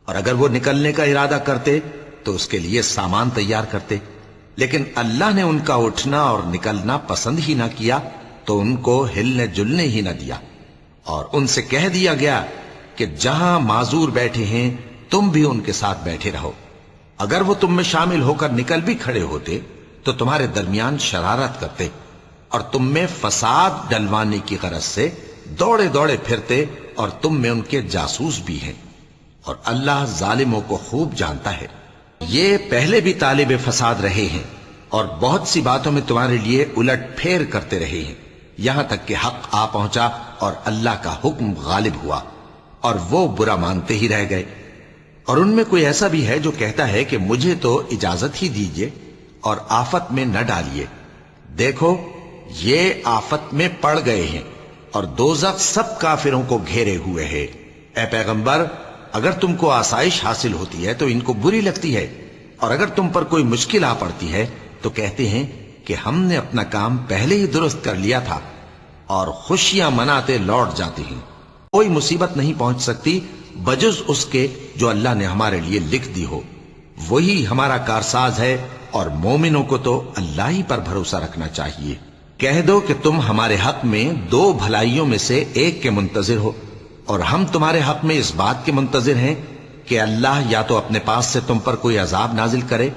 اور اگر وہ نکلنے کا ارادہ کرتے تو اس کے لیے سامان تیار کرتے، لیکن اللہ نے ان کا اٹھنا اور نکلنا پسند ہی نہ کیا تو ان کو ہلنے جلنے ہی نہ دیا، اور ان سے کہہ دیا گیا کہ جہاں معذور بیٹھے ہیں تم بھی ان کے ساتھ بیٹھے رہو۔ اگر وہ تم میں شامل ہو کر نکل بھی کھڑے ہوتے تو تمہارے درمیان شرارت کرتے اور تم میں فساد ڈلوانے کی غرض سے دوڑے دوڑے پھرتے، اور تم میں ان کے جاسوس بھی ہیں، اور اللہ ظالموں کو خوب جانتا ہے۔ یہ پہلے بھی طالب فساد رہے ہیں اور بہت سی باتوں میں تمہارے لیے الٹ پھیر کرتے رہے ہیں، یہاں تک کہ حق آ پہنچا اور اللہ کا حکم غالب ہوا اور وہ برا مانتے ہی رہ گئے۔ اور ان میں کوئی ایسا بھی ہے جو کہتا ہے کہ مجھے تو اجازت ہی دیجئے اور آفت میں نہ ڈالیے، دیکھو یہ آفت میں پڑ گئے ہیں اور دوزخ سب کافروں کو گھیرے ہوئے ہے۔ اے پیغمبر، اگر تم کو آسائش حاصل ہوتی ہے تو ان کو بری لگتی ہے، اور اگر تم پر کوئی مشکل آ پڑتی ہے تو کہتے ہیں کہ ہم نے اپنا کام پہلے ہی درست کر لیا تھا، اور خوشیاں مناتے لوٹ جاتے ہیں۔ کوئی مصیبت نہیں پہنچ سکتی بجز اس کے جو اللہ نے ہمارے لیے لکھ دی ہو، وہی ہمارا کارساز ہے، اور مومنوں کو تو اللہ ہی پر بھروسہ رکھنا چاہیے۔ کہہ دو کہ تم ہمارے حق میں دو بھلائیوں میں سے ایک کے منتظر ہو، اور ہم تمہارے حق میں اس بات کے منتظر ہیں کہ اللہ یا تو اپنے پاس سے تم پر کوئی عذاب نازل کرے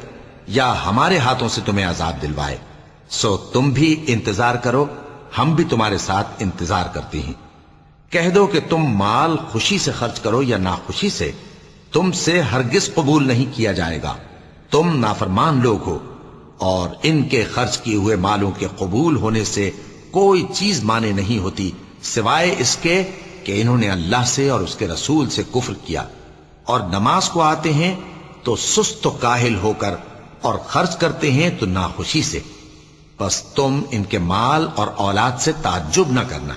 یا ہمارے ہاتھوں سے تمہیں عذاب دلوائے، سو تم بھی انتظار کرو، ہم بھی تمہارے ساتھ انتظار کرتے ہیں۔ کہہ دو کہ تم مال خوشی سے خرچ کرو یا ناخوشی سے، تم سے ہرگز قبول نہیں کیا جائے گا، تم نافرمان لوگ ہو، اور ان کے خرچ کیے ہوئے مالوں کے قبول ہونے سے کوئی چیز مانے نہیں ہوتی سوائے اس کے کہ انہوں نے اللہ سے اور اس کے رسول سے کفر کیا، اور نماز کو آتے ہیں تو سست و کاہل ہو کر، اور خرچ کرتے ہیں تو ناخوشی سے، بس تم ان کے مال اور اولاد سے تعجب نہ کرنا۔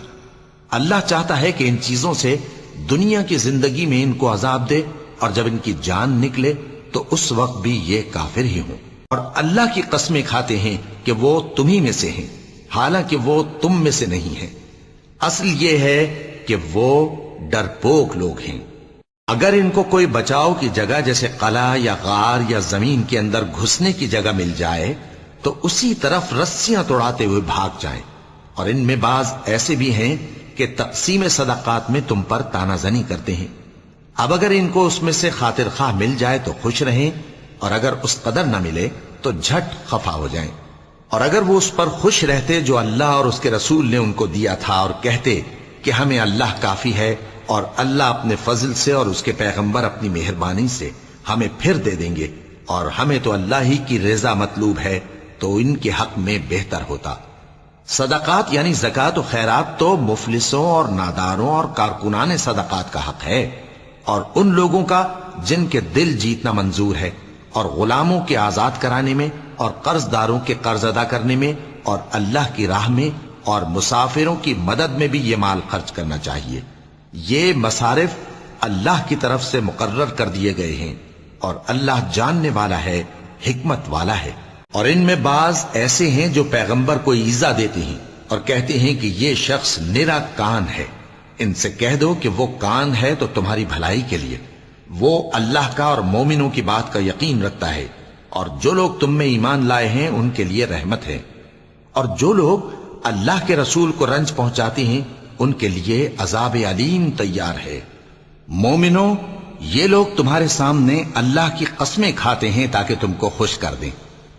اللہ چاہتا ہے کہ ان چیزوں سے دنیا کی زندگی میں ان کو عذاب دے، اور جب ان کی جان نکلے تو اس وقت بھی یہ کافر ہی ہوں، اور اللہ کی قسمیں کھاتے ہیں کہ وہ تمہیں میں سے ہیں، حالانکہ وہ تم میں سے نہیں ہیں۔ اصل یہ ہے کہ وہ ڈرپوک لوگ ہیں۔ اگر ان کو کوئی بچاؤ کی جگہ جیسے قلعہ یا غار یا زمین کے اندر گھسنے کی جگہ مل جائے تو اسی طرف رسیاں توڑاتے ہوئے بھاگ جائیں، اور ان میں بعض ایسے بھی ہیں کہ تقسیم صدقات میں تم پر تانا زنی کرتے ہیں۔ اب اگر ان کو اس میں سے خاطر خواہ مل جائے تو خوش رہیں، اور اگر اس قدر نہ ملے تو جھٹ خفا ہو جائیں، اور اگر وہ اس پر خوش رہتے جو اللہ اور اس کے رسول نے ان کو دیا تھا، اور کہتے کہ ہمیں اللہ کافی ہے، اور اللہ اپنے فضل سے اور اس کے پیغمبر اپنی مہربانی سے ہمیں پھر دے دیں گے، اور ہمیں تو اللہ ہی کی رضا مطلوب ہے، تو ان کے حق میں بہتر ہوتا۔ صدقات یعنی زکوٰۃ و خیرات تو مفلسوں اور ناداروں اور کارکنان صدقات کا حق ہے، اور ان لوگوں کا جن کے دل جیتنا منظور ہے، اور غلاموں کے آزاد کرانے میں، اور قرض داروں کے قرض ادا کرنے میں، اور اللہ کی راہ میں، اور مسافروں کی مدد میں بھی یہ مال خرچ کرنا چاہیے۔ یہ مصارف اللہ کی طرف سے مقرر کر دیے گئے ہیں، اور اللہ جاننے والا ہے، حکمت والا ہے۔ اور ان میں بعض ایسے ہیں جو پیغمبر کو ایذا دیتے ہیں اور کہتے ہیں کہ یہ شخص نرا کان ہے۔ ان سے کہہ دو کہ وہ کان ہے تو تمہاری بھلائی کے لیے، وہ اللہ کا اور مومنوں کی بات کا یقین رکھتا ہے، اور جو لوگ تم میں ایمان لائے ہیں ان کے لیے رحمت ہے، اور جو لوگ اللہ کے رسول کو رنج پہنچاتے ہیں ان کے لیے عذاب علیم تیار ہے۔ مومنوں، یہ لوگ تمہارے سامنے اللہ کی قسمیں کھاتے ہیں تاکہ تم کو خوش کر دیں،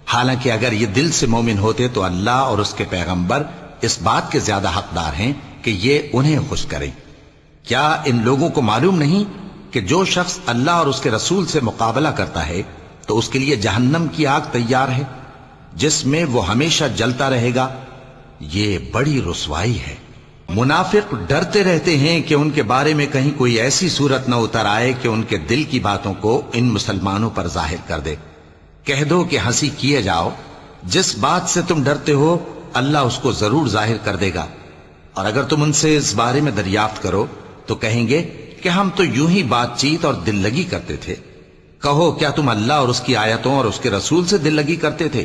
حالانکہ اگر یہ دل سے مومن ہوتے تو اللہ اور اس کے پیغمبر اس بات کے زیادہ حقدار ہیں کہ یہ انہیں خوش کریں۔ کیا ان لوگوں کو معلوم نہیں کہ جو شخص اللہ اور اس کے رسول سے مقابلہ کرتا ہے تو اس کے لیے جہنم کی آگ تیار ہے جس میں وہ ہمیشہ جلتا رہے گا؟ یہ بڑی رسوائی ہے۔ منافق ڈرتے رہتے ہیں کہ ان کے بارے میں کہیں کوئی ایسی صورت نہ اتر آئے کہ ان کے دل کی باتوں کو ان مسلمانوں پر ظاہر کر دے۔ کہہ دو کہ ہنسی کیے جاؤ، جس بات سے تم ڈرتے ہو اللہ اس کو ضرور ظاہر کر دے گا، اور اگر تم ان سے اس بارے میں دریافت کرو تو کہیں گے کہ ہم تو یوں ہی بات چیت اور دل لگی کرتے تھے۔ کہو کیا تم اللہ اور اس کی آیتوں اور اس کے رسول سے دل لگی کرتے تھے؟